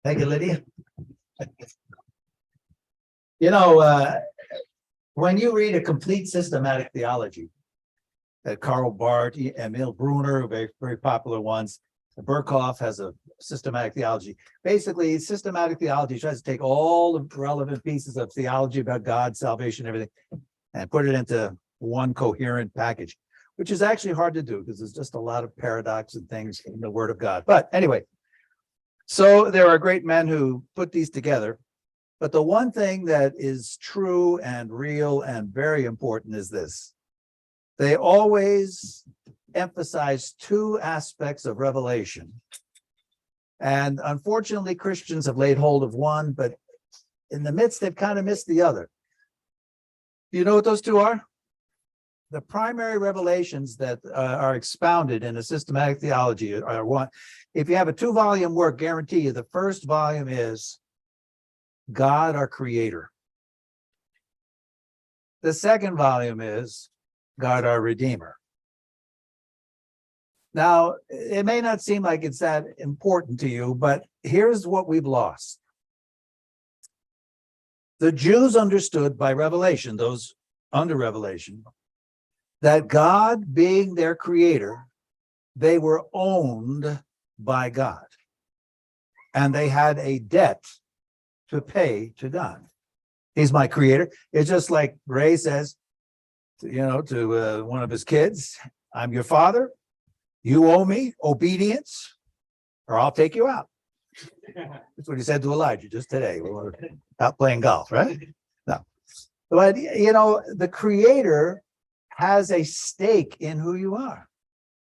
Thank you, Lydia. You know, when you read a complete systematic theology, Karl Barth, Emil Brunner, very, very popular ones, Berkhoff has a systematic theology. Basically, systematic theology tries to take all the relevant pieces of theology about God, salvation, everything, and put it into one coherent package, which is actually hard to do because there's just a lot of paradox and things in the Word of God. But anyway, so there are great men who put these together. But the one thing that is true and real and very important is this. They always emphasize two aspects of revelation. And unfortunately, Christians have laid hold of one, but in the midst, they've kind of missed the other. Do you know what those two are? The primary revelations that are expounded in a systematic theology are one. If you have a 2-volume work, guarantee you the first volume is God, our creator. The second volume is God, our redeemer. Now, it may not seem like it's that important to you, but here's what we've lost. The Jews understood by revelation, those under revelation, that God being their creator, they were owned by God. And they had a debt to pay to God. He's my creator. It's just like Ray says, to one of his kids, I'm your father. You owe me obedience or I'll take you out. That's what he said to Elijah just today. We were out playing golf, right? No. But, the creator has a stake in who you are.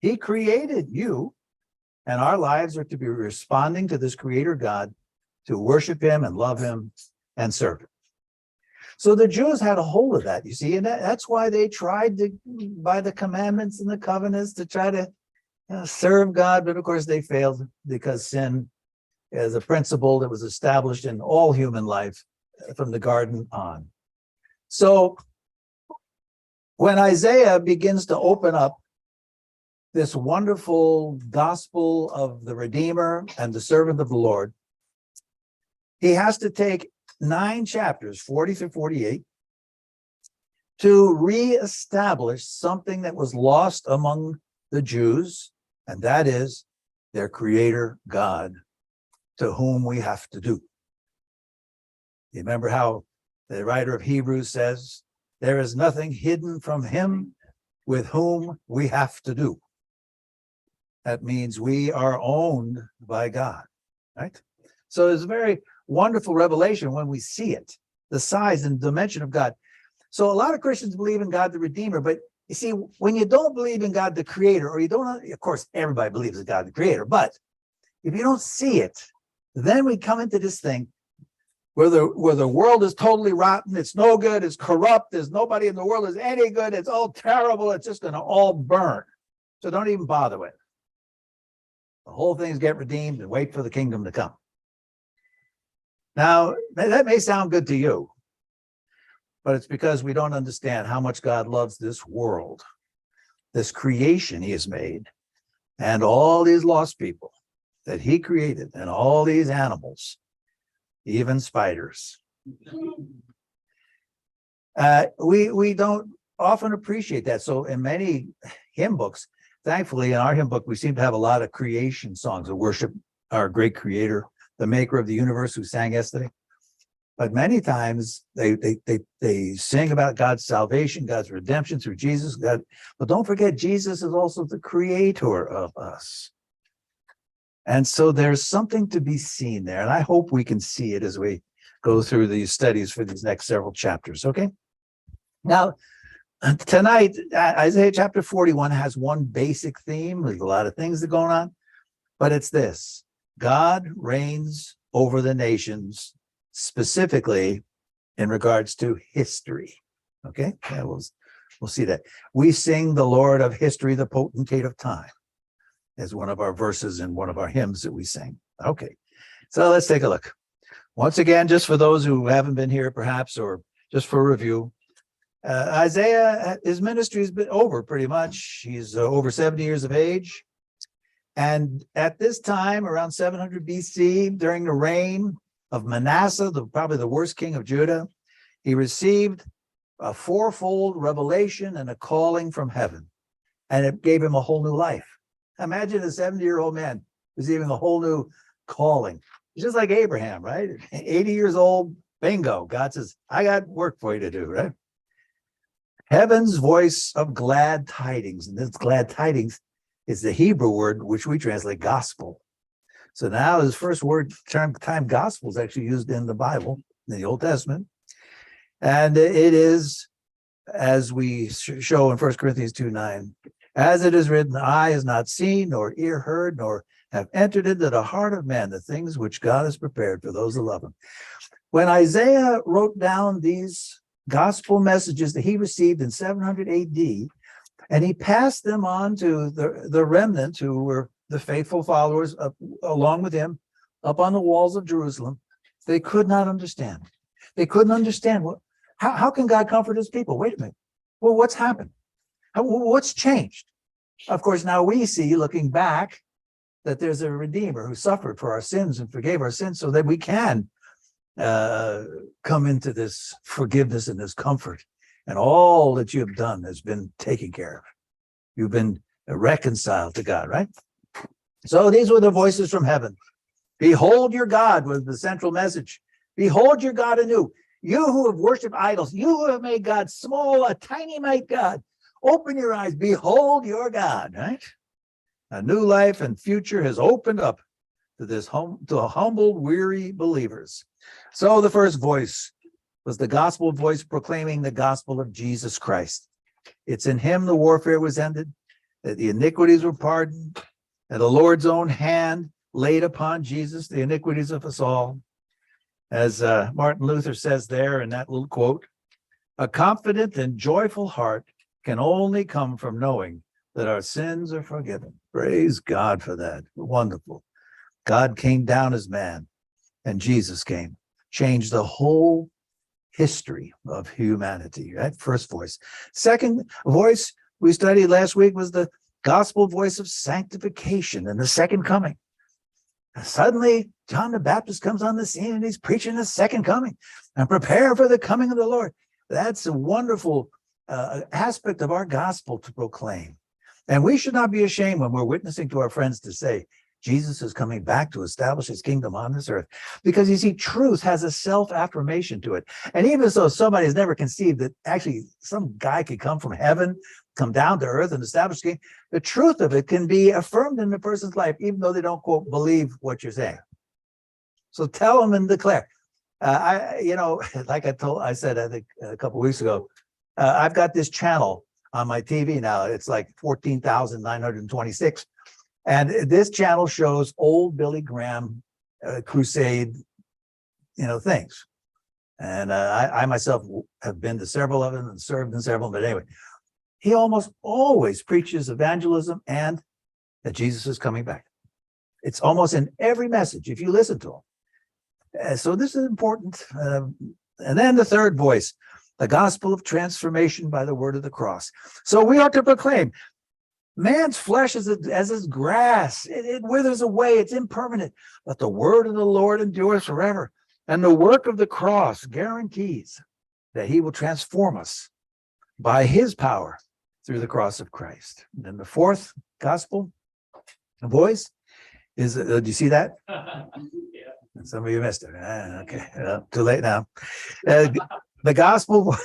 He created you, and our lives are to be responding to this creator God, to worship him and love him and serve him. So the Jews had a hold of that, you see, and that's why they tried to, by the commandments and the covenants, to try to serve God. But of course, they failed because sin is a principle that was established in all human life from the garden on. So when Isaiah begins to open up this wonderful gospel of the Redeemer and the servant of the Lord, he has to take 9 chapters, 40 through 48, to reestablish something that was lost among the Jews, and that is their creator God, to whom we have to do. You remember how the writer of Hebrews says, there is nothing hidden from him with whom we have to do. That means we are owned by God, right? So it's a very wonderful revelation when we see it, the size and dimension of God. So a lot of Christians believe in God the Redeemer, but you see, when you don't believe in God the Creator, or you don't, of course, everybody believes in God the Creator, but if you don't see it, then we come into this thing where the world is totally rotten, it's no good, it's corrupt, there's nobody in the world is any good, it's all terrible, it's just going to all burn. So don't even bother with it. The whole thing's get redeemed and wait for the kingdom to come. Now, that may sound good to you, but it's because we don't understand how much God loves this world, this creation he has made, and all these lost people that he created, and all these animals, even spiders. We don't often appreciate that. So in many hymn books, thankfully in our hymn book, we seem to have a lot of creation songs that worship our great creator, the maker of the universe, who sang yesterday. But many times they sing about God's salvation, God's redemption through Jesus. But don't forget, Jesus is also the creator of us. And so there's something to be seen there. And I hope we can see it as we go through these studies for these next several chapters, okay? Now, tonight, Isaiah chapter 41 has one basic theme. There's a lot of things that are going on, but it's this: God reigns over the nations, specifically in regards to history. Okay, yeah, we'll see that. We sing the Lord of history, the potentate of time, as one of our verses in one of our hymns that we sing. Okay, so let's take a look. Once again, just for those who haven't been here perhaps, or just for review, Isaiah, his ministry's been over pretty much. He's over 70 years of age. And at this time, around 700 BC, during the reign of Manasseh, probably the worst king of Judah, he received a fourfold revelation and a calling from heaven. And it gave him a whole new life. Imagine a 70-year-old man receiving a whole new calling. It's just like Abraham, right? 80 years old, bingo. God says, I got work for you to do, right? Heaven's voice of glad tidings. And this glad tidings is the Hebrew word, which we translate gospel. So now his first time gospel is actually used in the Bible, in the Old Testament. And it is, as we show in 1 Corinthians 2:9, as it is written, eye has not seen, nor ear heard, nor have entered into the heart of man the things which God has prepared for those who love him. When Isaiah wrote down these gospel messages that he received in 700 AD, and he passed them on to the remnant who were the faithful followers along with him up on the walls of Jerusalem, they could not understand. They couldn't understand how can God comfort his people? Wait a minute. Well, what's happened? What's changed? Of course, now we see, looking back, that there's a Redeemer who suffered for our sins and forgave our sins so that we can come into this forgiveness and this comfort. And all that you have done has been taken care of. You've been reconciled to God, right? So these were the voices from heaven. Behold your God was the central message. Behold your God anew. You who have worshipped idols, you who have made God small, a tiny mite God, open your eyes, behold your God, right? A new life and future has opened up to humble, weary believers. So the first voice was the gospel voice proclaiming the gospel of Jesus Christ. It's in him the warfare was ended, that the iniquities were pardoned, and the Lord's own hand laid upon Jesus the iniquities of us all. As Martin Luther says there in that little quote, a confident and joyful heart can only come from knowing that our sins are forgiven. Praise God for that. Wonderful. God came down as man, and Jesus came, changed the whole history of humanity, right? First voice. Second voice we studied last week was the gospel voice of sanctification and the second coming. Suddenly, John the Baptist comes on the scene and he's preaching the second coming and prepare for the coming of the Lord. That's a wonderful aspect of our gospel to proclaim. And we should not be ashamed when we're witnessing to our friends to say, Jesus is coming back to establish his kingdom on this earth. Because you see, truth has a self-affirmation to it. And even though somebody has never conceived that actually some guy could come from heaven, come down to earth and establish the kingdom, the truth of it can be affirmed in the person's life, even though they don't, quote, believe what you're saying. So tell them and declare. Like I said, I think a couple of weeks ago, I've got this channel on my TV now. It's like 14,926. And this channel shows old Billy Graham crusade, things. And I myself have been to several of them and served in several. But anyway, he almost always preaches evangelism and that Jesus is coming back. It's almost in every message if you listen to him. So this is important. And then the third voice, the gospel of transformation by the word of the cross. So we ought to proclaim, man's flesh is as grass. It withers away. It's impermanent. But the word of the Lord endures forever. And the work of the cross guarantees that he will transform us by his power through the cross of Christ. And then the fourth gospel voice is, do you see that? Yeah. Some of you missed it. Okay, too late now. The gospel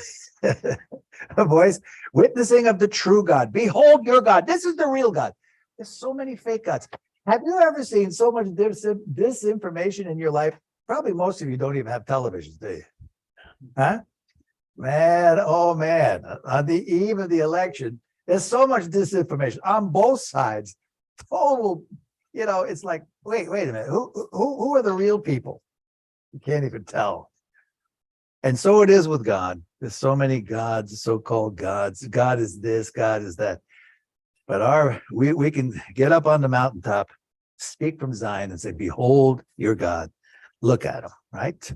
voice, witnessing of the true God. Behold your God. This is the real God. There's so many fake gods. Have you ever seen so much disinformation in your life? Probably most of you don't even have televisions, do you? Huh? Man, oh man. On the eve of the election, there's so much disinformation on both sides. Total, it's like, wait a minute. Who are the real people? You can't even tell. And so it is with God. There's so many gods, so-called gods. God is this, God is that. But we can get up on the mountaintop speak from Zion and say, behold your God. Look at him, right?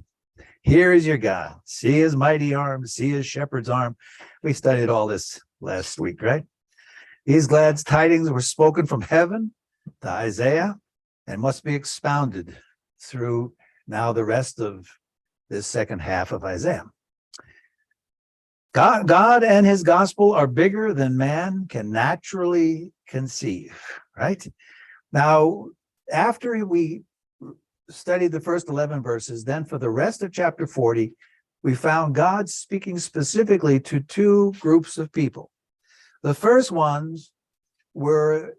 Here is your God. See his mighty arm, see his shepherd's arm. We studied all this last week, right? These glad tidings were spoken from heaven to Isaiah and must be expounded through now the rest of this second half of Isaiah. God and his gospel are bigger than man can naturally conceive, right? Now, after we studied the first 11 verses, then for the rest of chapter 40, we found God speaking specifically to two groups of people. The first ones were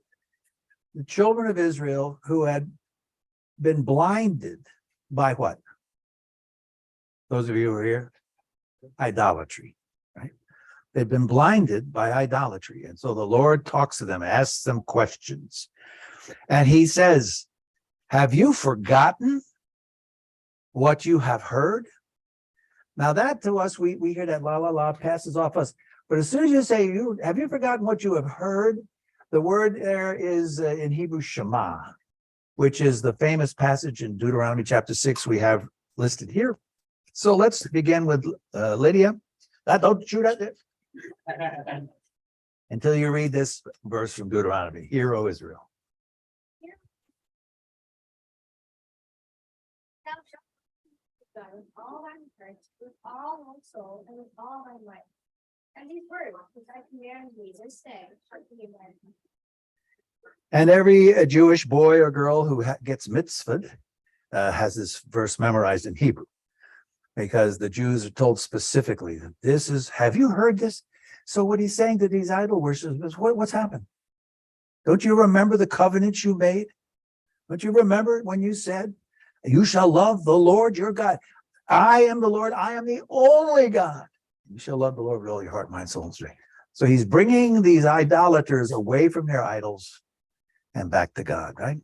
the children of Israel who had been blinded by what? Those of you who are here, idolatry, right? They've been blinded by idolatry. And so the Lord talks to them, asks them questions. And he says, have you forgotten what you have heard? Now that to us, we hear that la, la, la, passes off us. But as soon as you say, have you forgotten what you have heard? The word there is in Hebrew, Shema, which is the famous passage in Deuteronomy chapter 6 we have listed here. So let's begin with Lydia. Don't shoot at it until you read this verse from Deuteronomy. Hear, O Israel. Thou shalt worship God with all thine heart, with all thy soul, and with all thy might. And these words which I command thee this day shall be in thy mouth. And every Jewish boy or girl who gets mitzvahed has this verse memorized in Hebrew, because the Jews are told specifically that this is, have you heard this? So what he's saying to these idol worshippers is, what's happened? Don't you remember the covenants you made? Don't you remember when you said, you shall love the Lord your God? I am the Lord, I am the only God. You shall love the Lord with all your heart, mind, soul, and strength. So he's bringing these idolaters away from their idols and back to God, right?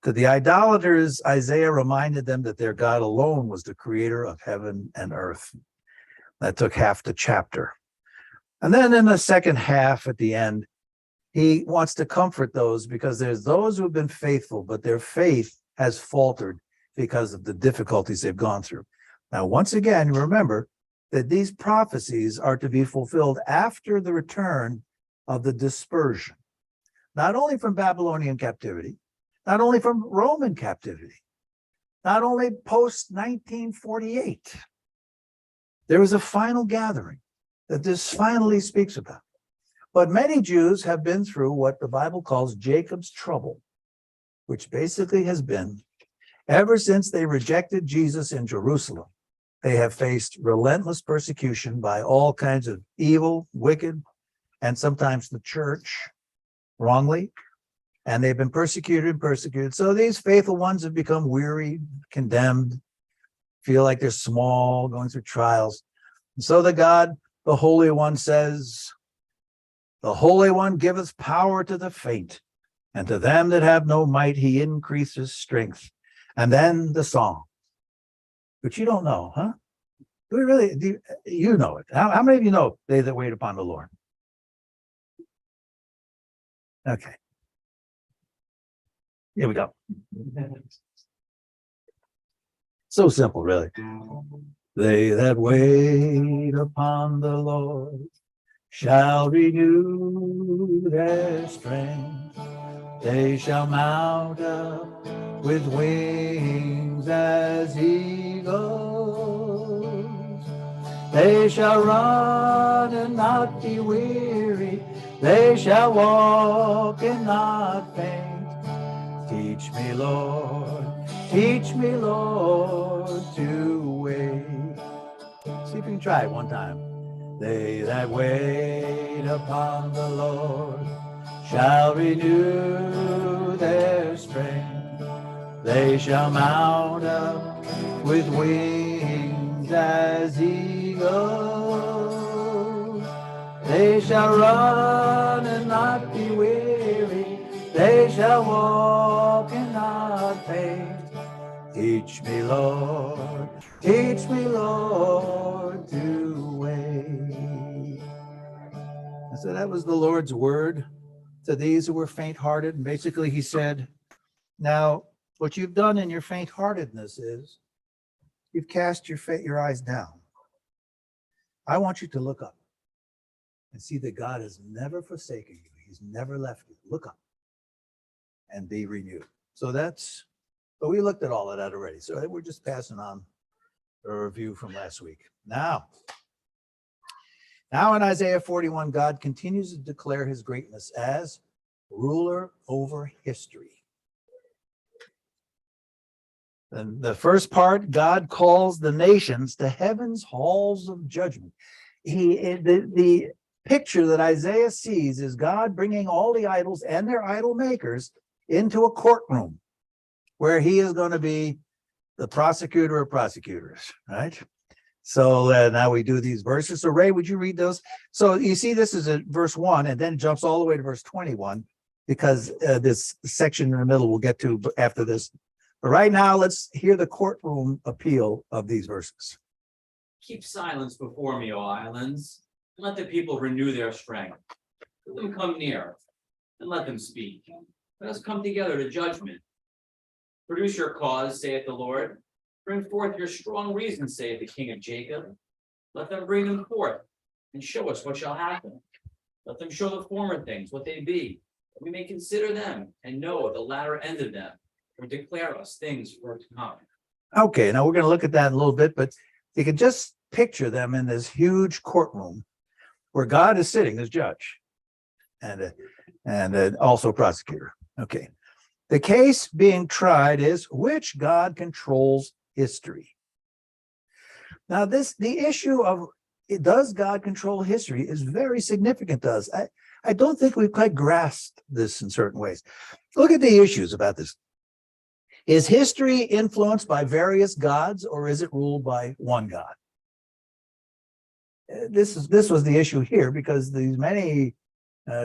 To the idolaters, Isaiah reminded them that their God alone was the creator of heaven and earth. That took half the chapter. And then in the second half at the end, he wants to comfort those, because there's those who have been faithful, but their faith has faltered because of the difficulties they've gone through. Now, once again, remember that these prophecies are to be fulfilled after the return of the dispersion, not only from Babylonian captivity, not only from Roman captivity, not only post 1948. There is a final gathering that this finally speaks about. But many Jews have been through what the Bible calls Jacob's trouble, which basically has been, ever since they rejected Jesus in Jerusalem, they have faced relentless persecution by all kinds of evil, wicked, and sometimes the church wrongly. And they've been persecuted and persecuted. So these faithful ones have become weary, condemned, feel like they're small, going through trials. And so the Holy One says, the Holy One giveth power to the faint, and to them that have no might he increases strength. And then the song, which you don't know, huh? Do we really? You know it. How many of you know they that wait upon the Lord? Okay. Here we go. So simple, really. They that wait upon the Lord shall renew their strength. They shall mount up with wings as eagles. They shall run and not be weary. They shall walk and not faint. Teach me, Lord, to wait. See if you can try it one time. They that wait upon the Lord shall renew their strength. They shall mount up with wings as eagles. They shall run and not be weary. They shall walk and not faint. Teach me, Lord, to wait. And so that was the Lord's word to these who were faint-hearted. And basically he said, Now, what you've done in your faint-heartedness is you've cast your eyes down. I want you to look up and see that God has never forsaken you. He's never left you. Look up and be renewed. So but we looked at all of that already. So we're just passing on a review from last week. Now in Isaiah 41, God continues to declare his greatness as ruler over history. And the first part, God calls the nations to heaven's halls of judgment. The picture that Isaiah sees is God bringing all the idols and their idol makers into a courtroom where he is going to be the prosecutor of prosecutors, right? So now we do these verses. So Ray, would you read those? So you see this is at verse 1 and then it jumps all the way to verse 21 because this section in the middle we'll get to after this. But right now, let's hear the courtroom appeal of these verses. Keep silence before me, O islands, and let the people renew their strength. Let them come near, and let them speak. Let us come together to judgment. Produce your cause, saith the Lord. Bring forth your strong reasons, saith the King of Jacob. Let them bring them forth, and show us what shall happen. Let them show the former things, what they be, that we may consider them, and know the latter end of them, or declare us things for to come. Okay, now we're going to look at that in a little bit, but you can just picture them in this huge courtroom where God is sitting as judge and also prosecutor. Okay, the case being tried is which God controls history. Now, the issue of does God control history is very significant to us. I don't think we've quite grasped this in certain ways. Look at the issues about this. Is history influenced by various gods or is it ruled by one God? This was the issue here because these many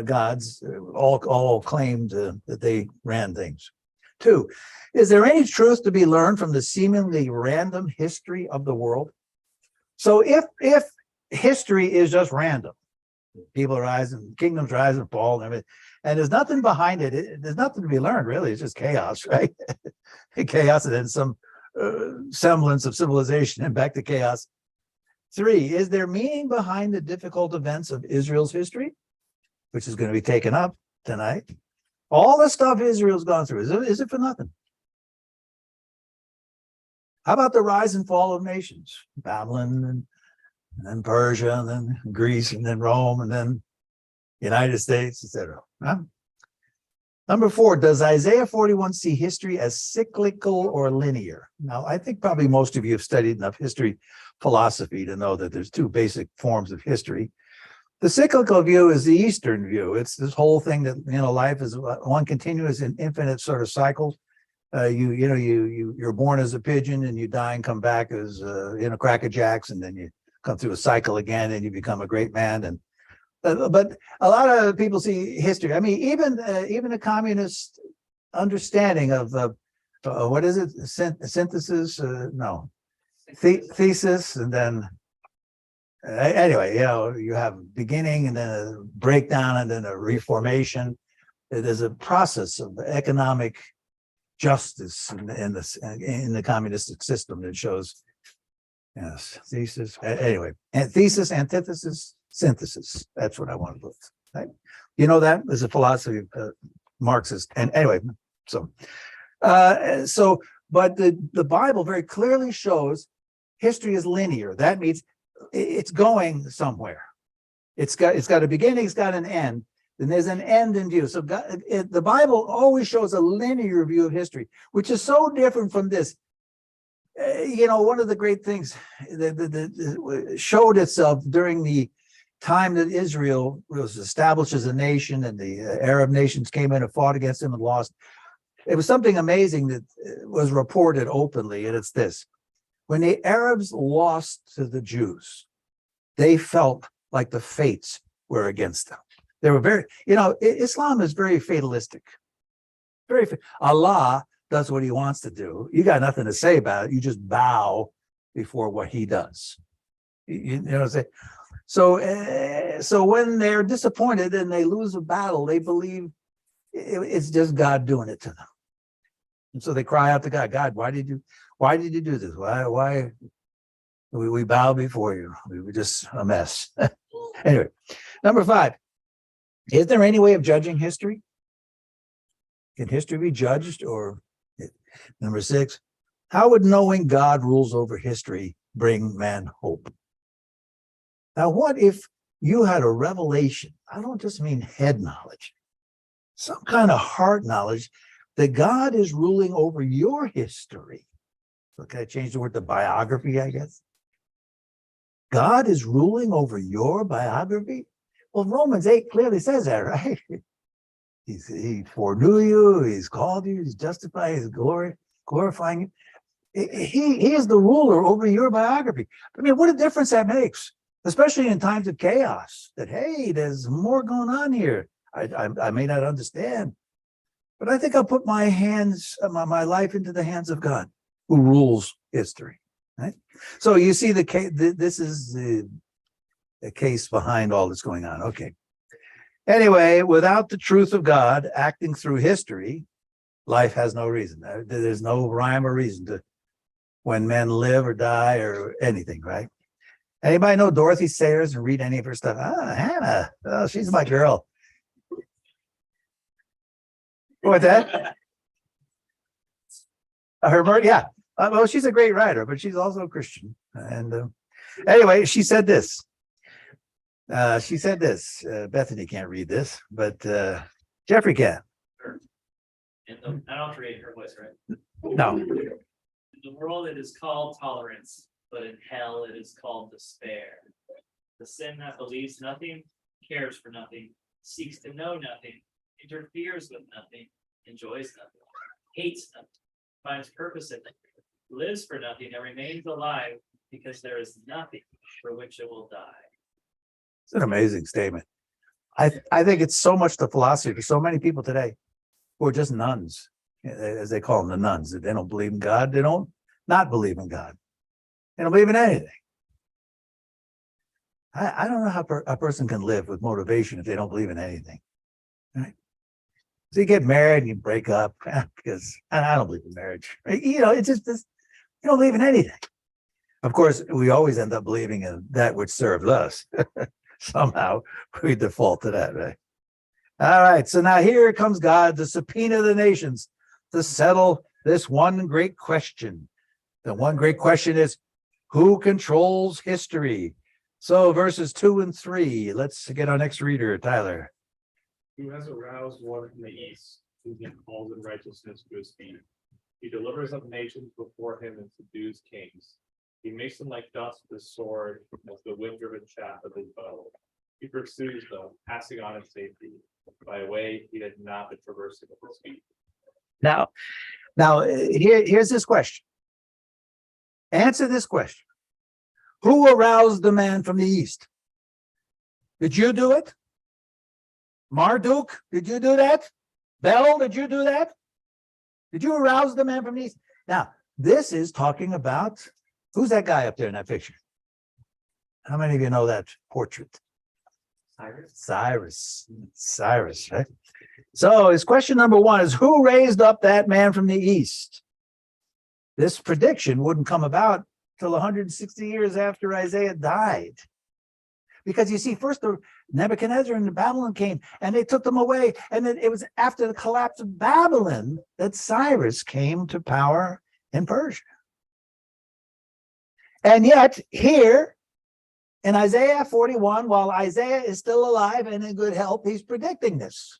gods all claimed that they ran things. 2, is there any truth to be learned from the seemingly random history of the world? So if history is just random, people rise and kingdoms rise and fall and everything, and there's nothing behind it, there's nothing to be learned really, it's just chaos, right? Chaos and then some semblance of civilization and back to chaos. 3, is there meaning behind the difficult events of Israel's history, which is going to be taken up tonight? All the stuff Israel's gone through, is it for nothing? How about the rise and fall of nations? Babylon and then Persia and then Greece and then Rome and then United States, etc. Huh? Number 4, does Isaiah 41 see history as cyclical or linear? Now, I think probably most of you have studied enough history philosophy to know that there's 2 basic forms of history. The cyclical view is the Eastern view. It's this whole thing that, life is one continuous and infinite sort of cycle. You're born as a pigeon and you die and come back as Cracker Jacks, and then you come through a cycle again and you become a great man. And but a lot of people see history. I mean, even a communist understanding of what is it? Synthesis? No, thesis, and then anyway, you have beginning and then a breakdown and then a reformation. There's a process of economic justice in the communistic system that shows, yes, thesis. Anyway, and thesis, antithesis, synthesis. That's what I want to put. Right? That is a philosophy of Marxist. And anyway, but the Bible very clearly shows history is linear. That means it's going somewhere. It's got a beginning, it's got an end, and there's an end in view. So the Bible always shows a linear view of history, which is so different from this. One of the great things that showed itself during the time that Israel was established as a nation and the Arab nations came in and fought against them and lost. It was something amazing that was reported openly, and it's this. When the Arabs lost to the Jews, they felt like the fates were against them. They were very, Islam is very fatalistic. Allah does what he wants to do. You got nothing to say about it. You just bow before what he does. You know what I'm saying? So when they're disappointed and they lose a battle, they believe it's just God doing it to them. And so they cry out to God, God, why did you do this? Why we bow before you? We were just a mess. Anyway, number 5, is there any way of judging history? Can history be judged? Or number 6, how would knowing God rules over history bring man hope? Now, what if you had a revelation? I don't just mean head knowledge, some kind of heart knowledge that God is ruling over your history. So can I change the word to biography, I guess? God is ruling over your biography? Well, Romans 8 clearly says that, right? He foreknew you, he's called you, he's justified, he's glorifying you. He is the ruler over your biography. I mean, what a difference that makes, especially in times of chaos, that, hey, there's more going on here. I may not understand, but I think I'll put my life into the hands of God, who rules history, right? So you see this is the case behind all that's going on. Okay. Anyway, without the truth of God acting through history, life has no reason. There's no rhyme or reason to when men live or die or anything, right? Anybody know Dorothy Sayers and read any of her stuff? Hannah, oh, she's my girl. What's that? Her, yeah. Well, she's a great writer, but she's also a Christian. And anyway, she said this. Bethany can't read this, but Jeffrey can. And I don't create her voice, right? No. In the world, it is called tolerance, but in hell, it is called despair. The sin that believes nothing, cares for nothing, seeks to know nothing, interferes with nothing, enjoys nothing, hates nothing, finds purpose in nothing, lives for nothing, and remains alive because there is nothing for which it will die. It's an amazing statement. I think it's so much the philosophy for so many people today who are just nuns, as they call them, the nuns. They don't believe in God. They don't not believe in God. They don't believe in anything. I don't know how a person can live with motivation if they don't believe in anything. Right? So you get married and you break up because I don't believe in marriage. Right? You know, it's just this, you don't believe in anything. Of course, we always end up believing in that which serves us. Somehow we default to that, right? All right, so now here comes God, the subpoena of the nations, to settle this one great question. The one great question is, who controls history? So verses 2 and 3, let's get our next reader, Tyler. Who has aroused one from the east, who he calls in righteousness to his feet. He delivers up nations before him and subdues kings. He makes them like dust with his sword, as the wind-driven shaft of his bow. He pursues them, passing on in safety, by a way he had not been traversing with his feet. Now, here's this question. Answer this question. Who aroused the man from the east? Did you do it? Marduk, did you do that? Bel, did you do that? Did you arouse the man from the east? Now, this is talking about, who's that guy up there in that picture? How many of you know that portrait? Cyrus, right? So his question number 1 is, who raised up that man from the east? This prediction wouldn't come about till 160 years after Isaiah died. Because you see, first the Nebuchadnezzar and the Babylon came and they took them away. And then it was after the collapse of Babylon that Cyrus came to power in Persia. And yet here in Isaiah 41, while Isaiah is still alive and in good health, he's predicting this.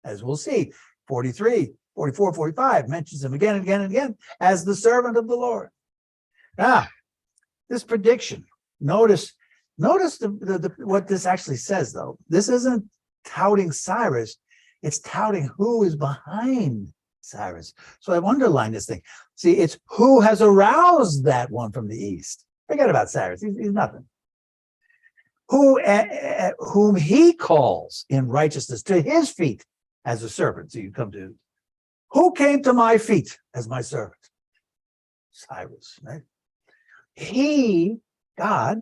As we'll see, 43, 44, 45 mentions him again and again and again as the servant of the Lord. Now, this prediction, notice what this actually says, though. This isn't touting Cyrus, it's touting who is behind Cyrus. So I've underlined this thing. See, it's who has aroused that one from the east. Forget about Cyrus, he's nothing. Whom he calls in righteousness to his feet as a servant. So you come to, who came to my feet as my servant? Cyrus, right? He, God,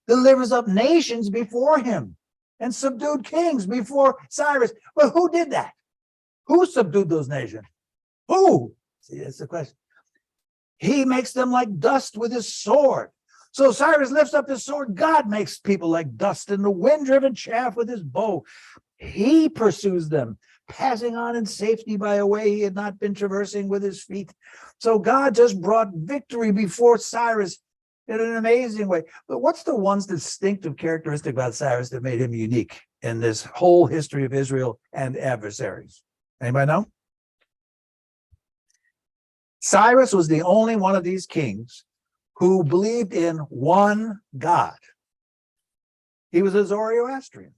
delivers up nations before him and subdued kings before Cyrus. But who did that? Who subdued those nations? Who? See, that's the question. He makes them like dust with his sword. So Cyrus lifts up his sword. God makes people like dust in the wind-driven chaff with his bow. He pursues them, passing on in safety by a way he had not been traversing with his feet. So God just brought victory before Cyrus in an amazing way. But what's the one distinctive characteristic about Cyrus that made him unique in this whole history of Israel and adversaries? Anybody know? Cyrus was the only one of these kings who believed in one God. He was a Zoroastrian.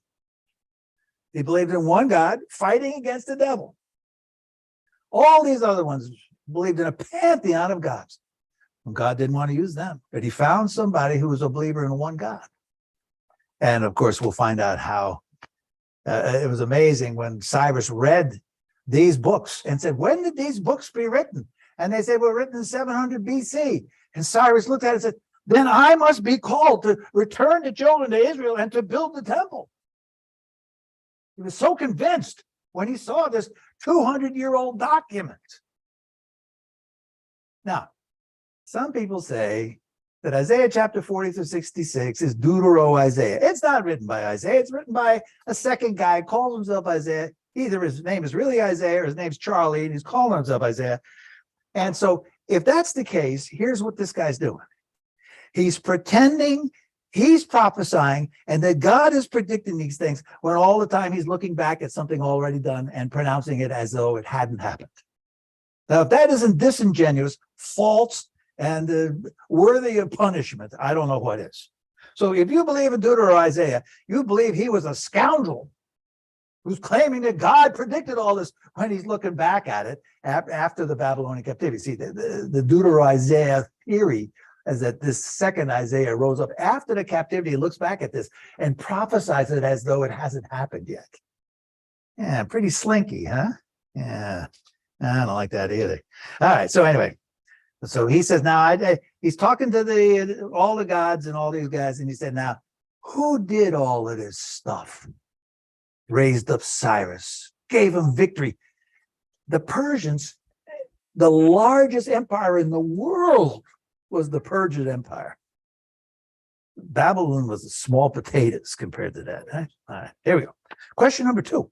He believed in one God fighting against the devil. All these other ones believed in a pantheon of gods. And God didn't want to use them, but he found somebody who was a believer in one God. And of course, we'll find out how it was amazing when Cyrus read these books and said, when did these books be written? And they said, well, written in 700 BC. And Cyrus looked at it and said, then I must be called to return the children to Israel and to build the temple. He was so convinced when he saw this 200-year-old document. Now, some people say that Isaiah chapter 40 through 66 is Deutero-Isaiah. It's not written by Isaiah. It's written by a second guy, calls himself Isaiah. Either his name is really Isaiah or his name's Charlie, and he's calling himself Isaiah. And so if that's the case, here's what this guy's doing. He's pretending he's prophesying and that God is predicting these things when all the time he's looking back at something already done and pronouncing it as though it hadn't happened. Now, if that isn't disingenuous, false, and worthy of punishment, I don't know what is. So if you believe in Deutero-Isaiah, you believe he was a scoundrel who's claiming that God predicted all this when he's looking back at it after the Babylonian captivity. See, the Deutero-Isaiah theory is that this second Isaiah rose up after the captivity, looks back at this and prophesies it as though it hasn't happened yet. Yeah, pretty slinky, huh? Yeah, I don't like that either. All right, so anyway, so he says now, he's talking to all the gods and all these guys, and he said, now, who did all of this stuff? Raised up Cyrus, gave him victory. The Persians, the largest empire in the world, was the Persian Empire. Babylon was small potatoes compared to that. Huh? All right, here we go. Question number 2.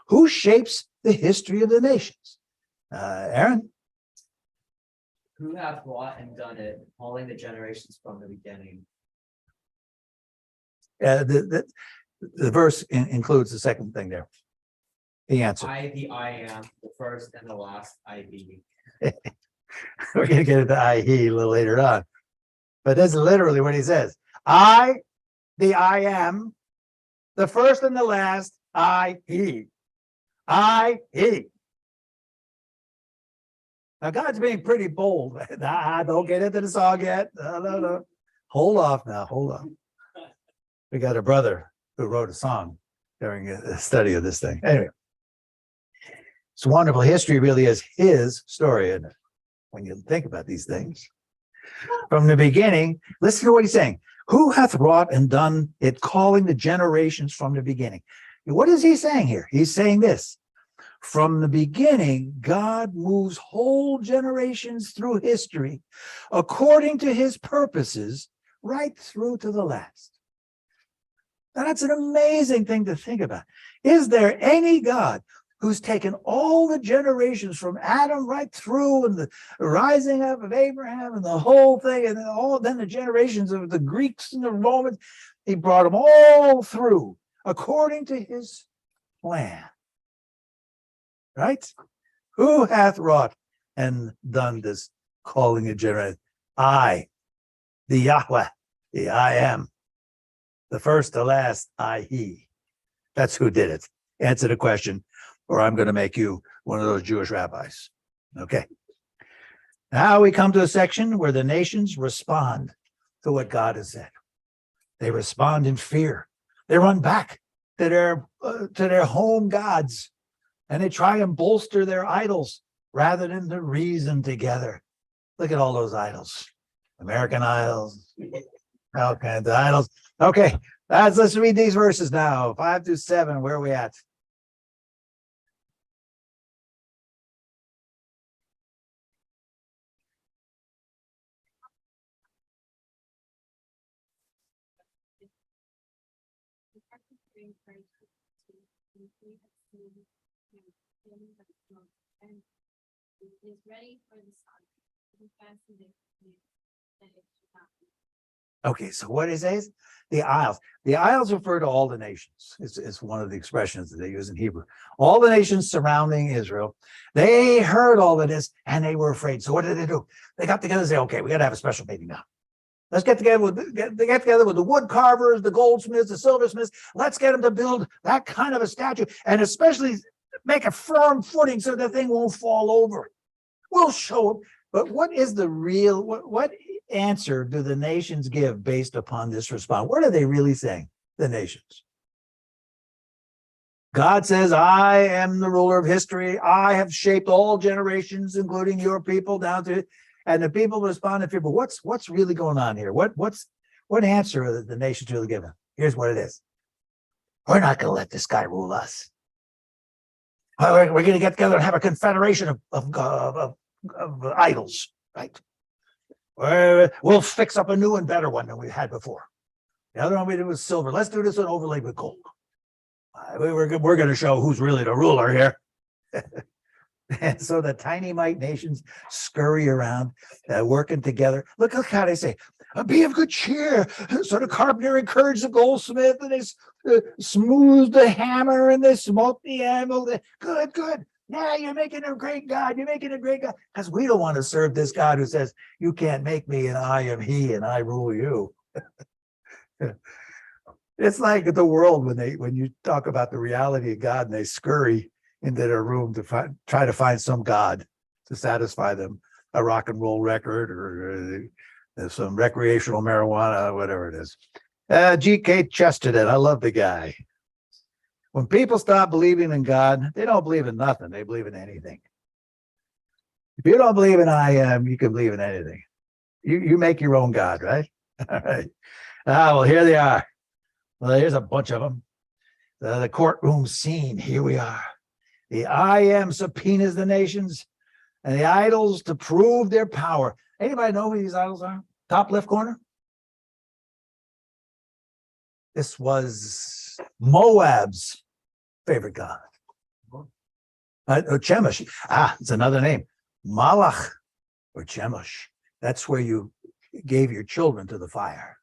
Who shapes the history of the nations? Aaron? Who hath wrought and done it, calling the generations from the beginning? The verse includes the second thing there. The answer. I am, the first and the last I be. We're going to get into I, he a little later on. But that's literally what he says. I am, the first and the last, I, he. I, he. Now, God's being pretty bold. Don't get into the song yet. No. Hold off now. Hold on. We got a brother who wrote a song during a study of this thing. Anyway, it's wonderful. History really is his story, isn't it? When you think about these things. From the beginning, listen to what he's saying. Who hath wrought and done it, calling the generations from the beginning? What is he saying here? He's saying this. From the beginning, God moves whole generations through history according to his purposes, right through to the last. Now, that's an amazing thing to think about. Is there any God who's taken all the generations from Adam right through and the rising up of Abraham and the whole thing, and then the generations of the Greeks and the Romans, he brought them all through according to his plan. Right? Who hath wrought and done this calling a generation? I, the Yahweh, the I am, the first, the last, I, he. That's who did it. Answer the question, or I'm going to make you one of those Jewish rabbis. Okay. Now we come to a section where the nations respond to what God has said. They respond in fear. They run back to their home gods, and they try and bolster their idols rather than to reason together. Look at all those idols. American idols, all kinds of idols. Okay, let's read these verses now. 5 through 7, where are we at? bring Christ to and we have seen him in the smoke, and he is ready for the sun. He fastened it, and it should not be. Okay, so what is it? The isles. The isles refer to all the nations. It's one of the expressions that they use in Hebrew. All the nations surrounding Israel, they heard all of this and they were afraid. So what did they do? They got together and said, okay, we got to have a special meeting now. Let's get together with the wood carvers, the goldsmiths, the silversmiths. Let's get them to build that kind of a statue, and especially make a firm footing so the thing won't fall over. We'll show them. But what is the real, what answer do the nations give based upon this response? What are they really saying, the nations? God says, I am the ruler of history. I have shaped all generations, including your people down to, and the people respond to people. What's really going on here? What answer are the nations really giving? Here's what it is. We're not going to let this guy rule us. We're going to get together and have a confederation of idols, right? We'll fix up a new and better one than we had before. The other one we did was silver. Let's do this one overlaid with gold. We're going to show who's really the ruler here. And so the tiny mite nations scurry around, working together. Look how they say, be of good cheer. So the carpenter encouraged the goldsmith, and they smoothed the hammer, and they smote the anvil. Good. Yeah, you're making a great God. You're making a great God. Because we don't want to serve this God who says, you can't make me, and I am he, and I rule you. It's like the world when you talk about the reality of God and they scurry into their room to try to find some God to satisfy them, a rock and roll record or some recreational marijuana, whatever it is. G.K. Chesterton, I love the guy. When people stop believing in God, they don't believe in nothing. They believe in anything. If you don't believe in I am, you can believe in anything. You make your own God, right? All right. Well, here they are. Well, here's a bunch of them. The courtroom scene. Here we are. The I am subpoenas the nations and the idols to prove their power. Anybody know who these idols are? Top left corner. This was Moab's favorite god. Chemosh. It's another name. Malach or Chemosh. That's where you gave your children to the fire.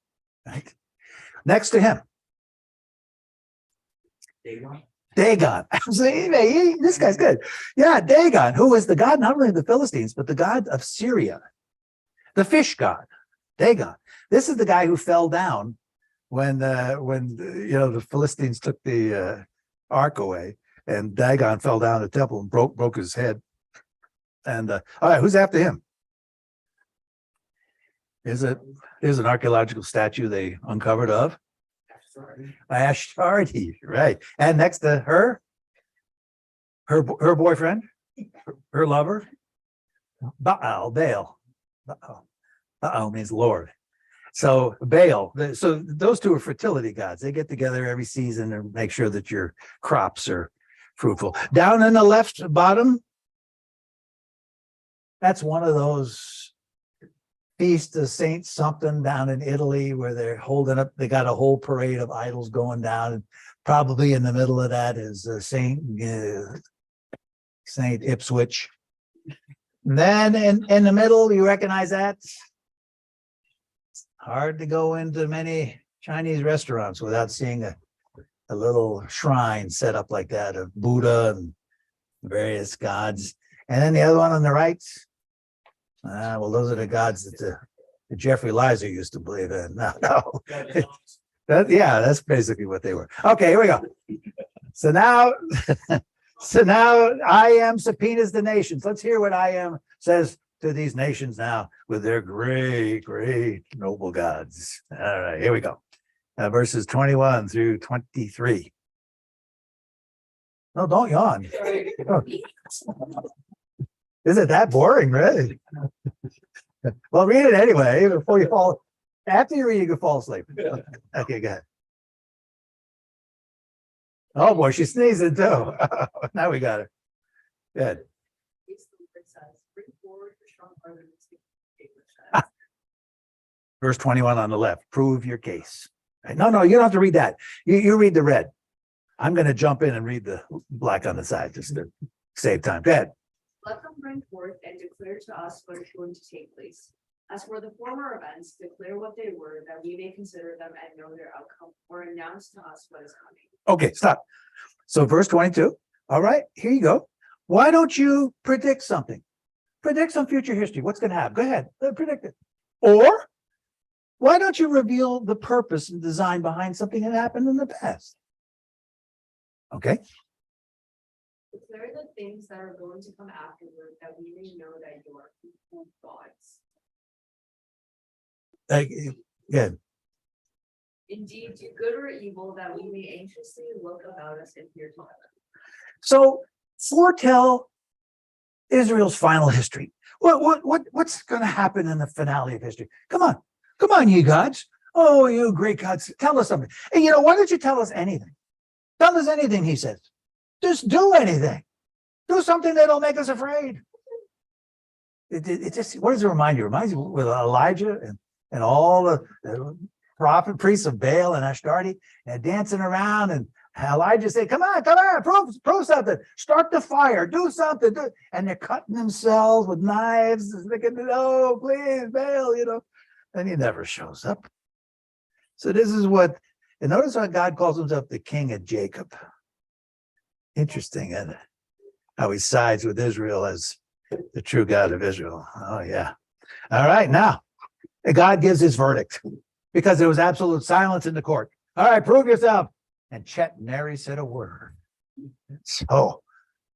Right? Next to him. Dagon. This guy's good. Yeah, Dagon, who was the god not only of the Philistines, but the god of Syria. The fish god, Dagon. This is the guy who fell down when the Philistines took the ark away, and Dagon fell down the temple and broke his head. And all right, who's after him? Here's an archaeological statue they uncovered of Ashtarti, right? And next to her boyfriend, her lover, Baal. Baal means Lord. So Baal. So those two are fertility gods. They get together every season and make sure that your crops are fruitful. Down in the left bottom, that's one of those Feast of Saint something down in Italy where they're holding up, they got a whole parade of idols going down, and probably in the middle of that is Saint Ipswich. And then in the middle, you recognize that? It's hard to go into many Chinese restaurants without seeing a little shrine set up like that of Buddha and various gods. And then the other one on the right, well, those are the gods that Jeffrey Lizer used to believe in. No. That's basically what they were. Okay, here we go. So now I am subpoenas the nations. Let's hear what I am says to these nations now with their great, great noble gods. All right, here we go. Verses 21 through 23. No, don't yawn. Is it that boring, really? Well, read it anyway before you fall. After you read, you can fall asleep. Okay, go ahead. Oh boy, she's sneezing too. Now we got her. Good. Verse 21 on the left. Prove your case. No, you don't have to read that. You read the red. I'm gonna jump in and read the black on the side just to save time. Go ahead. Let them bring forth and declare to us what is going to take place. As for the former events, declare what they were, that we may consider them and know their outcome, or announce to us what is coming. Okay, stop. So verse 22. All right, here you go. Why don't you predict something? Predict some future history. What's going to happen? Go ahead, predict it. Or why don't you reveal the purpose and design behind something that happened in the past? Okay, Declare the things that are going to come afterward, that we may know that you are people gods. good. Indeed, do good or evil, that we may anxiously look about us and fear to heaven. So foretell Israel's final history. What's going to happen in the finale of history? Come on, you gods. Oh, you great gods, tell us something. And why don't you tell us anything? Tell us anything, he says. Just do anything. Do something that'll make us afraid. It just, what does it remind you? It reminds you with Elijah and all the prophet priests of Baal and Ashtarte and dancing around, and Elijah said, come on, prove something. Start the fire, do something. And they're cutting themselves with knives. Oh, please, Baal, and he never shows up. So this is what, and notice how God calls himself the king of Jacob. Interesting, isn't it? How he sides with Israel as the true God of Israel. Oh, yeah. All right, now, God gives his verdict because there was absolute silence in the court. All right, prove yourself. And Chet nary said a word. So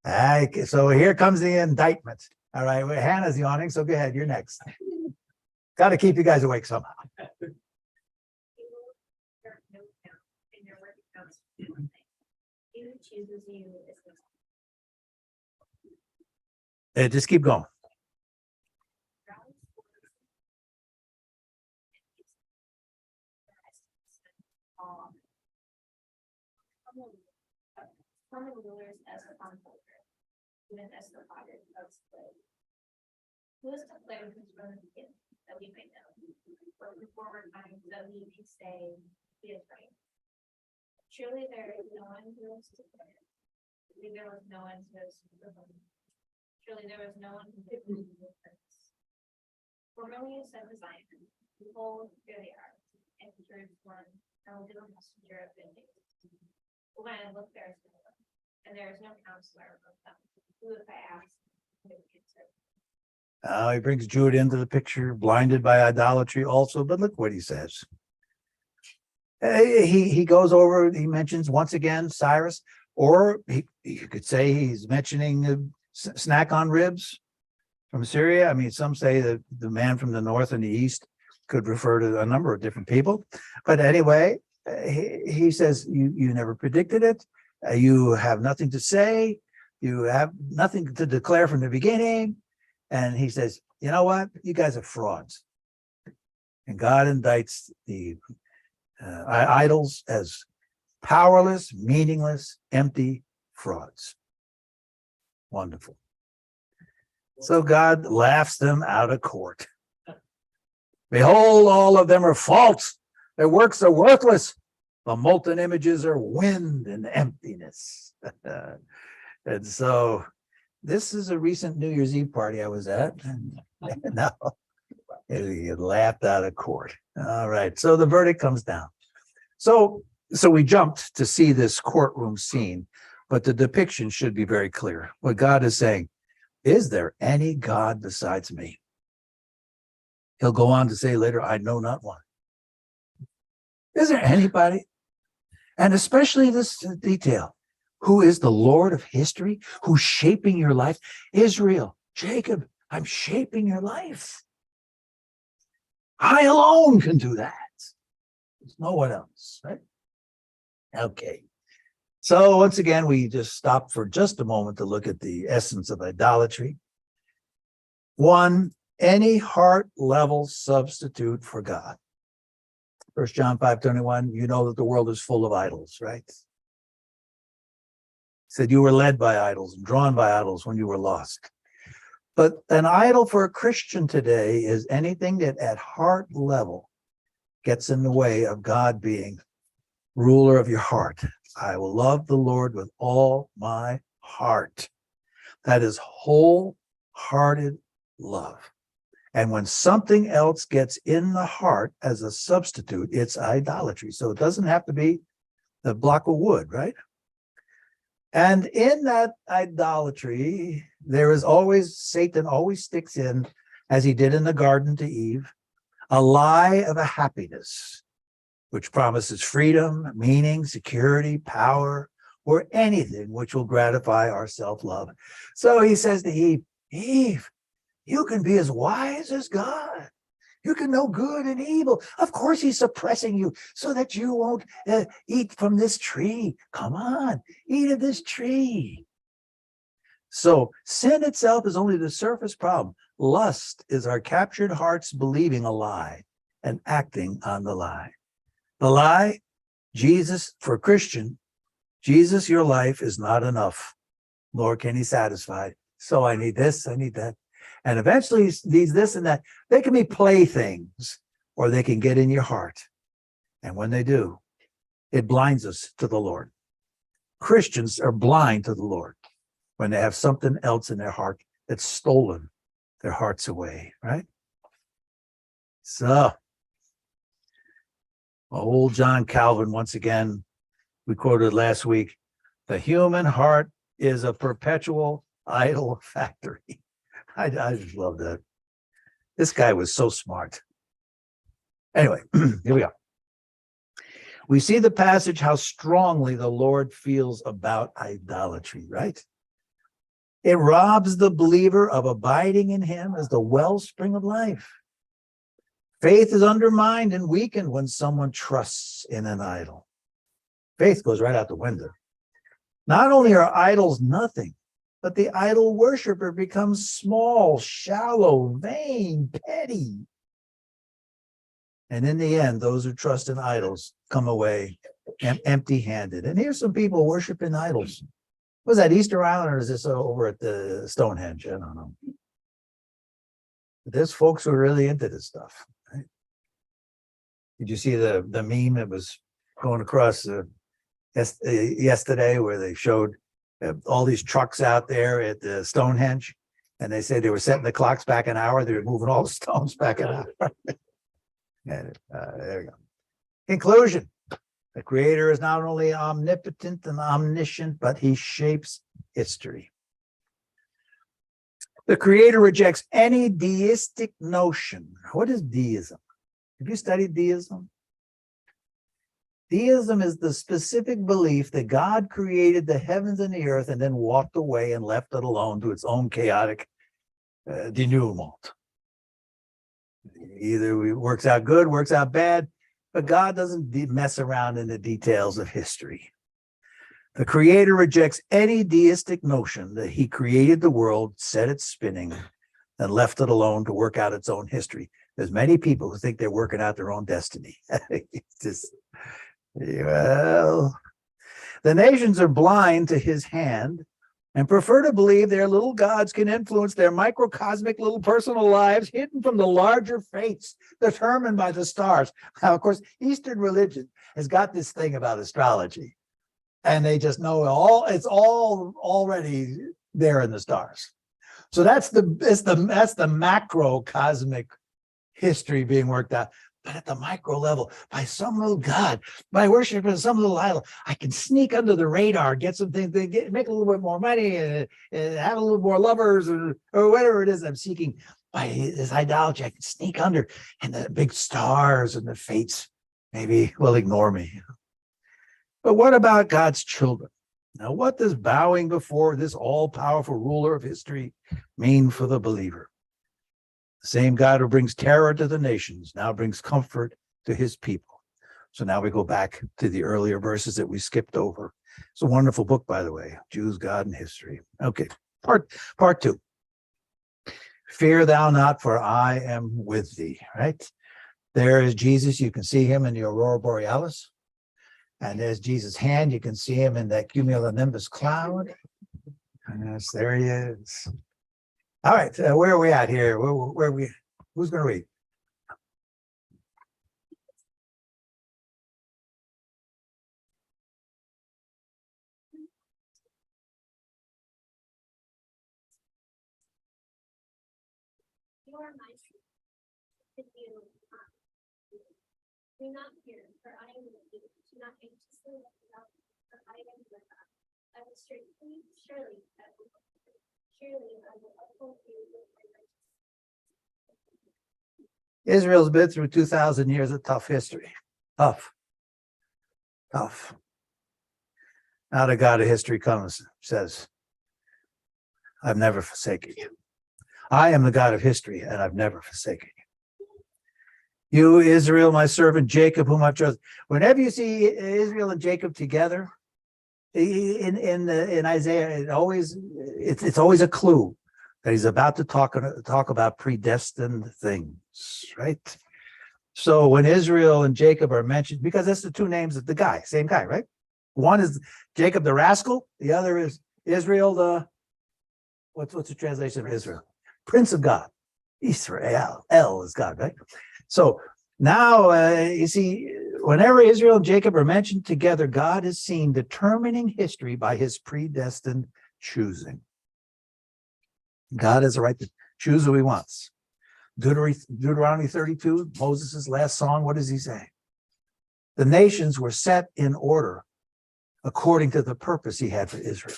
here comes the indictment. All right, well, Hannah's yawning, so go ahead, you're next. Got to keep you guys awake somehow. He who chooses you is the Just keep going. common rulers as the bondholder, even as the father of slave. Who has declared this from the beginning, that we may know, from the forward times that we may say, he is right. Surely there is no one who has declared. Surely there was no one who has proclaimed. Surely there was no one who did the purpose. Formerly you said to Zion, behold, here they are, and Jerusalem, and will be a messenger of good news. But when I look, there is no one, and there is no counselor among them. Who, if I ask, they would answer. He brings Judah into the picture, blinded by idolatry also, but look what he says. He goes over, he mentions once again Cyrus, or you could say he's mentioning snack on ribs from Syria. I mean, some say that the man from the north and the east could refer to a number of different people. But anyway, he says, you never predicted it. You have nothing to say. You have nothing to declare from the beginning. And he says, you know what? You guys are frauds. And God indicts the idols as powerless, meaningless, empty frauds. Wonderful. So God laughs them out of court. Behold, all of them are false. Their works are worthless. The molten images are wind and emptiness. And so this is a recent New Year's Eve party I was at. And no, he laughed out of court. All right. So the verdict comes down. So we jumped to see this courtroom scene, but the depiction should be very clear. What God is saying, is there any God besides me? He'll go on to say later, I know not one. Is there anybody? And especially this detail, who is the Lord of history, who's shaping your life? Israel, Jacob, I'm shaping your life. I alone can do that. There's no one else, right? Okay. So once again, we just stopped for just a moment to look at the essence of idolatry. One, any heart level substitute for God. 1 John 5:21, you know that the world is full of idols, right? Said you were led by idols and drawn by idols when you were lost. But an idol for a Christian today is anything that at heart level gets in the way of God being ruler of your heart, I will love the Lord with all my heart. That is wholehearted love. And when something else gets in the heart as a substitute, it's idolatry. So it doesn't have to be the block of wood, right? And in that idolatry, there is always, Satan always sticks in, as he did in the garden to Eve, a lie of a happiness, which promises freedom, meaning, security, power, or anything which will gratify our self-love. So he says to Eve, Eve, you can be as wise as God. You can know good and evil. Of course, he's suppressing you so that you won't eat from this tree. Come on, eat of this tree. So sin itself is only the surface problem. Lust is our captured hearts believing a lie and acting on the lie. The lie, Jesus, for a Christian, Jesus, your life is not enough, nor can he satisfy. So I need this, I need that. And eventually these this and that, they can be playthings or they can get in your heart. And when they do, it blinds us to the Lord. Christians are blind to the Lord when they have something else in their heart that's stolen their hearts away, right? So, old John Calvin, once again, we quoted last week, the human heart is a perpetual idol factory. I just love that. This guy was so smart. Anyway, here we go. We see the passage how strongly the Lord feels about idolatry, right? It robs the believer of abiding in him as the wellspring of life. Faith is undermined and weakened when someone trusts in an idol. Faith goes right out the window. Not only are idols nothing, but the idol worshiper becomes small, shallow, vain, petty. And in the end, those who trust in idols come away empty-handed. And here's some people worshiping idols. Was that Easter Island or is this over at the Stonehenge? I don't know. But there's folks who are really into this stuff. Right? Did you see the meme that was going across yesterday where they showed all these trucks out there at the Stonehenge, and they said they were setting the clocks back an hour. They were moving all the stones back an hour. And there you go. Conclusion. The Creator is not only omnipotent and omniscient, but he shapes history. The Creator rejects any deistic notion. What is deism? Have you studied deism? Deism is the specific belief that God created the heavens and the earth and then walked away and left it alone to its own chaotic denouement. Either it works out good, works out bad, but God doesn't mess around in the details of history. The Creator rejects any deistic notion that he created the world, set it spinning, and left it alone to work out its own history. There's many people who think they're working out their own destiny. It's just, well, the nations are blind to his hand and prefer to believe their little gods can influence their microcosmic little personal lives hidden from the larger fates determined by the stars. Now, of course, Eastern religion has got this thing about astrology, and they just know it's all already there in the stars. So that's the macrocosmic history being worked out. But at the micro level, by some little god, by worshiping some little idol, I can sneak under the radar, get some things, make a little bit more money, and have a little more lovers, or whatever it is I'm seeking. By this idolatry, I can sneak under, and the big stars and the fates maybe will ignore me. But what about God's children? Now, what does bowing before this all-powerful ruler of history mean for the believer? The same God who brings terror to the nations now brings comfort to his people. So now we go back to the earlier verses that we skipped over. It's a wonderful book, by the way, Jews, God, and History. Okay, part 2. Fear thou not, for I am with thee, right? There is Jesus. You can see him in the Aurora Borealis. And there's Jesus' hand. You can see him in that cumulonimbus cloud. And yes, there he is. All right, where are we at here? Where are we? Who's going to read? are my sheep. If you, do not fear, for I am with you. Do not anxiously look about, for I am your God. I will strengthen you, surely I will help you. Surely I will uphold you with my righteousness. Israel's been through 2,000 years of tough history. Tough. Tough. Now the God of history comes, says, I've never forsaken you. I am the God of history, and I've never forsaken you. You, Israel, my servant Jacob, whom I've chosen. Whenever you see Israel and Jacob together in Isaiah, it's always a clue that he's about to talk about predestined things, right? So when Israel and Jacob are mentioned, because that's the two names of the guy, same guy, right? One is Jacob the rascal, the other is Israel the, what's the translation of Israel? Prince of God. Israel, El is God, right? So now you see, whenever Israel and Jacob are mentioned together, God is seen determining history by his predestined choosing. God has a right to choose who he wants. Deuteronomy 32, Moses' last song, what does he say? The nations were set in order according to the purpose he had for Israel.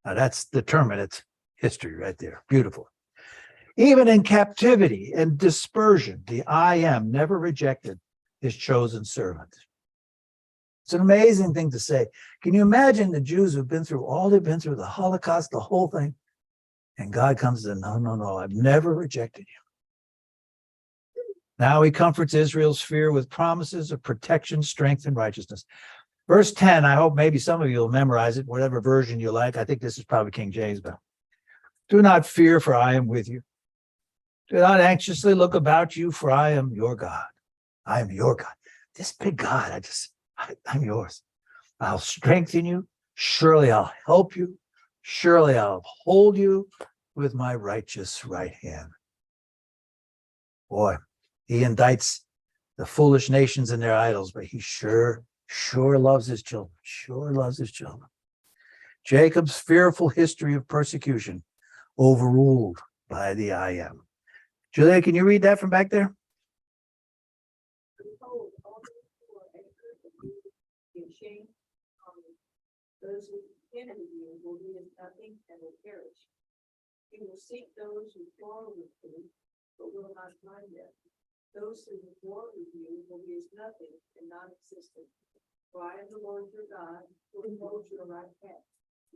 Now that's determinate history right there. Beautiful. Even in captivity and dispersion, the I Am never rejected his chosen servant. It's an amazing thing to say. Can you imagine the Jews who've been through all they've been through, the Holocaust, the whole thing? And God comes in, no, I've never rejected you. Now he comforts Israel's fear with promises of protection, strength, and righteousness. Verse 10, I hope maybe some of you will memorize it, whatever version you like. I think this is probably King James, but do not fear, for I am with you. Do not anxiously look about you, for I am your God. I am your God. This big God, I'm yours. I'll strengthen you. Surely I'll help you. Surely I'll hold you with my righteous right hand. Boy, he indicts the foolish nations and their idols, but he sure loves his children. Sure loves his children. Jacob's fearful history of persecution overruled by the I Am. Julia, can you read that from back there? Behold, all those who are anchored in you be ashamed. Those who begin with you will be as nothing and will perish. You will seek those who quarrel with you, but will not find them. Those who war with you will be as nothing and non-existent. For I am the Lord your God, who holds your right hand,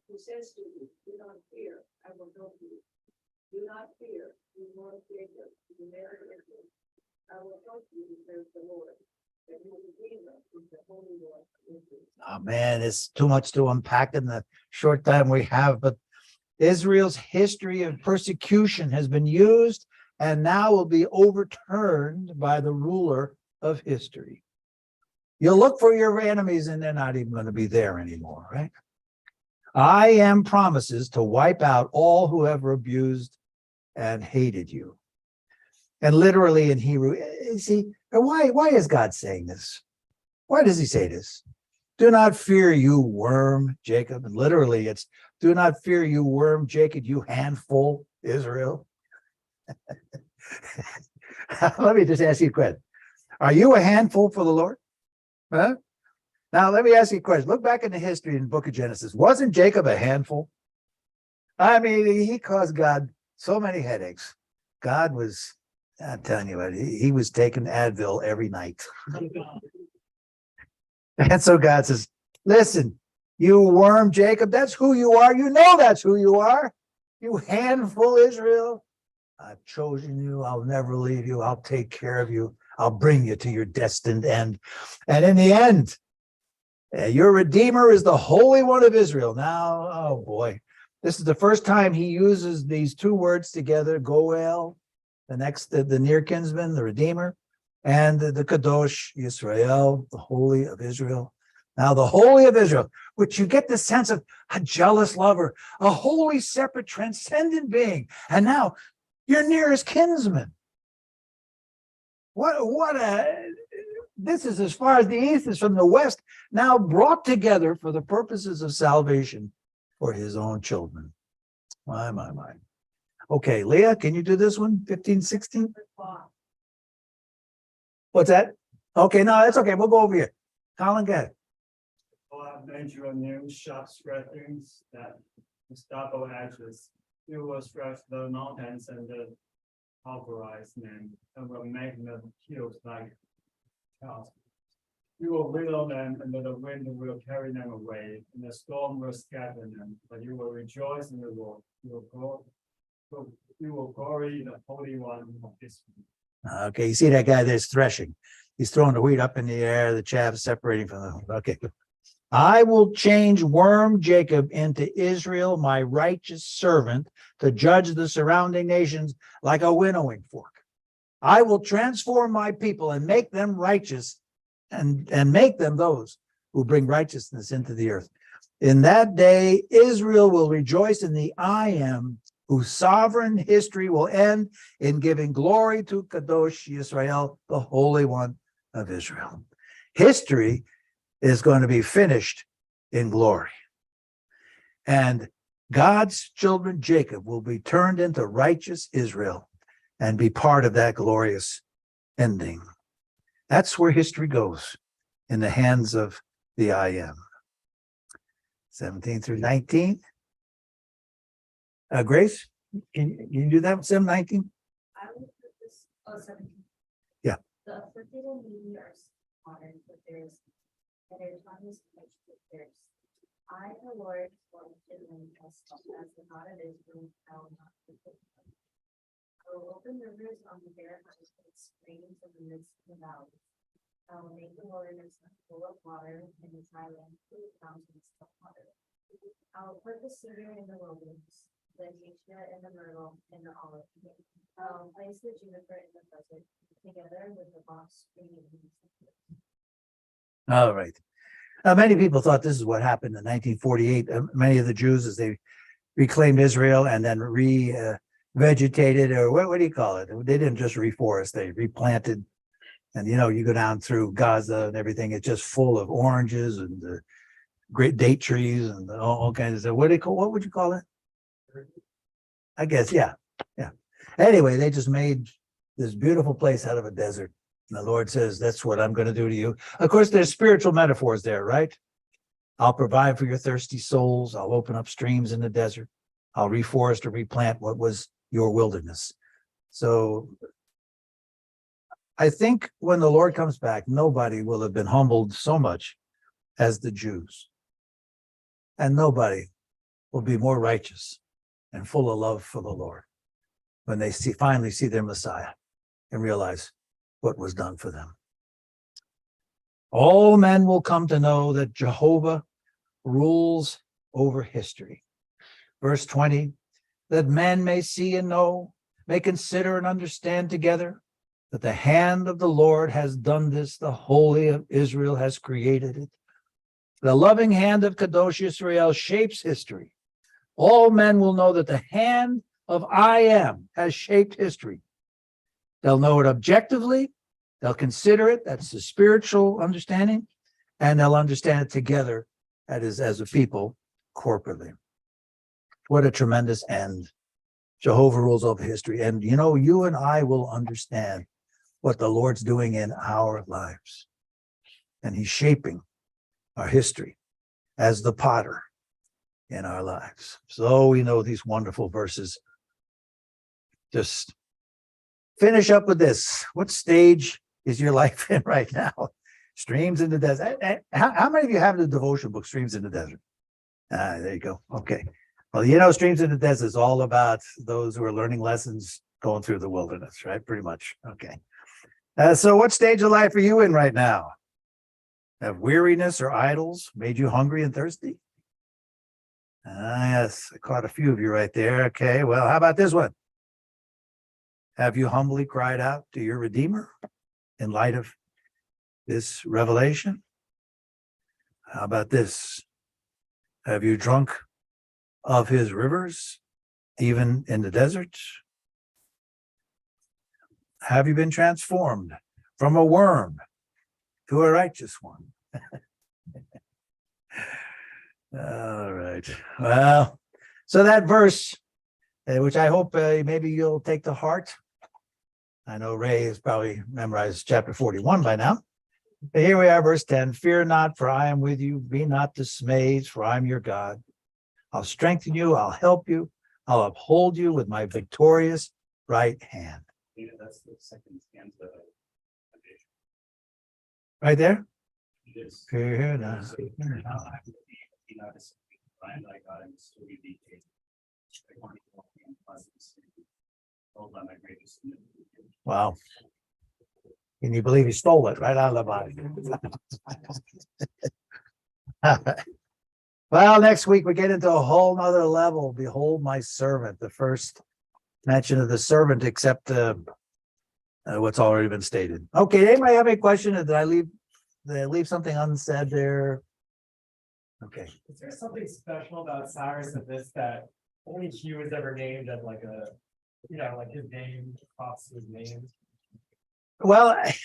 who says to you, do not fear, I will help you. Do not fear, you Lord Jacob, you marry Israel. I will help you, declares the Lord. And your Redeemer is the Holy One of Israel. Oh man, it's too much to unpack in the short time we have, but Israel's history of persecution has been used and now will be overturned by the ruler of history. You'll look for your enemies and they're not even going to be there anymore, right? I Am promises to wipe out all who ever abused and hated you. And literally in Hebrew, see, why is God saying this? Why does he say this? Do not fear, you worm, Jacob. And literally it's, do not fear, you worm, Jacob, you handful, Israel. Let me just ask you a question. Are you a handful for the Lord? Huh? Now, let me ask you a question. Look back in the history in the book of Genesis. Wasn't Jacob a handful? I mean, he caused God so many headaches. God was, I'm telling you what, he was taking Advil every night. And so God says, listen, you worm Jacob, that's who you are. You know that's who you are. You handful Israel. I've chosen you. I'll never leave you. I'll take care of you. I'll bring you to your destined end. And in the end, your Redeemer is the Holy One of Israel. Now, oh boy, this is the first time he uses these two words together, Goel, the near kinsman, the Redeemer, and the Kadosh, Yisrael, the Holy of Israel. Now, the Holy of Israel, which you get the sense of a jealous lover, a holy, separate, transcendent being. And now, your nearest kinsman. This is as far as the east is from the west, now brought together for the purposes of salvation for his own children. My. Okay, Leah, can you do this one? 15, 16? What's that? Okay, no, that's okay. We'll go over here. Colin, go ahead. Adventure news shop scratchings that Gustavo Adges. He will stretch the mountains and the pulverize them and will make them hills like chaos. You will whittle them and the wind will carry them away and the storm will scatter them, but you will rejoice in the Lord. You will glory in the Holy One of Israel. Okay, you see that guy there's threshing. He's throwing the wheat up in the air, the chaff separating from the, okay. I will change worm Jacob into Israel, my righteous servant, to judge the surrounding nations like a winnowing fork. I will transform my people and make them righteous and make them those who bring righteousness into the earth. In that day, Israel will rejoice in the I am, whose sovereign history will end in giving glory to Kadosh Yisrael, the Holy One of Israel. History is going to be finished in glory. And God's children, Jacob, will be turned into righteous Israel and be part of that glorious ending. That's where history goes, in the hands of the I am. 17 through 19. Grace, can you do that? 7, 19? I will put this, 17. Yeah. The afflicted and needy are honored with theirs, and their tongue is touched with theirs. I, the Lord, will gently as the God of Israel, I will not forget them. I will open rivers on the bare heights and streams in the midst of the valleys. I will make the wilderness full of water and the dry land full of fountains of water. I will put the cedar in the wilderness, the acacia and the myrtle and the olive. I will place the juniper in the desert, together with the box tree and the cypress. All right. Many people thought this is what happened in 1948. Many of the Jews, as they reclaimed Israel and then vegetated, or what do you call it? They didn't just reforest, they replanted. And you go down through Gaza and everything, it's just full of oranges and great date trees and all kinds of stuff. What would you call it? I guess, yeah. Anyway, they just made this beautiful place out of a desert. And the Lord says, that's what I'm going to do to you. Of course, there's spiritual metaphors there, right? I'll provide for your thirsty souls. I'll open up streams in the desert. I'll reforest or replant what was your wilderness. So I think when the Lord comes back, nobody will have been humbled so much as the Jews. And nobody will be more righteous and full of love for the Lord when they finally see their Messiah and realize what was done for them. All men will come to know that Jehovah rules over history. Verse 20, that men may see and know, may consider and understand together that the hand of the Lord has done this, the Holy of Israel has created it. The loving hand of Kadosh Yisrael shapes history. All men will know that the hand of I am has shaped history. They'll know it objectively, they'll consider it, that's the spiritual understanding, and they'll understand it together, that is, as a people, corporately. What a tremendous end. Jehovah rules over history. And you and I will understand what the Lord's doing in our lives. And he's shaping our history as the potter in our lives. So we know these wonderful verses. Just finish up with this. What stage is your life in right now? Streams in the desert. How many of you have the devotion book, Streams in the Desert? There you go. Okay. Well, Streams in the Desert is all about those who are learning lessons going through the wilderness, right? Pretty much. Okay. So what stage of life are you in right now? Have weariness or idols made you hungry and thirsty? Yes, I caught a few of you right there. Okay, well, how about this one? Have you humbly cried out to your Redeemer in light of this revelation? How about this? Have you drunk of his rivers, even in the desert? Have you been transformed from a worm to a righteous one? All right. Well, so that verse which I hope maybe you'll take to heart. I know Ray has probably memorized chapter 41 by now. But here we are, verse 10. Fear not, for I am with you. Be not dismayed, for I am your God. I'll strengthen you. I'll help you. I'll uphold you with my victorious right hand. Yeah, that's the second stanza. Right there? It is. Fear not. Wow. Can you believe he stole it right out of the body? Well, next week we get into a whole nother level. Behold my servant, the first mention of the servant, except what's already been stated. Okay, anybody have any question? Did I leave something unsaid there? Okay. Is there something special about Cyrus of this that only Hugh has ever named as like a, like his name, pops his name? Well,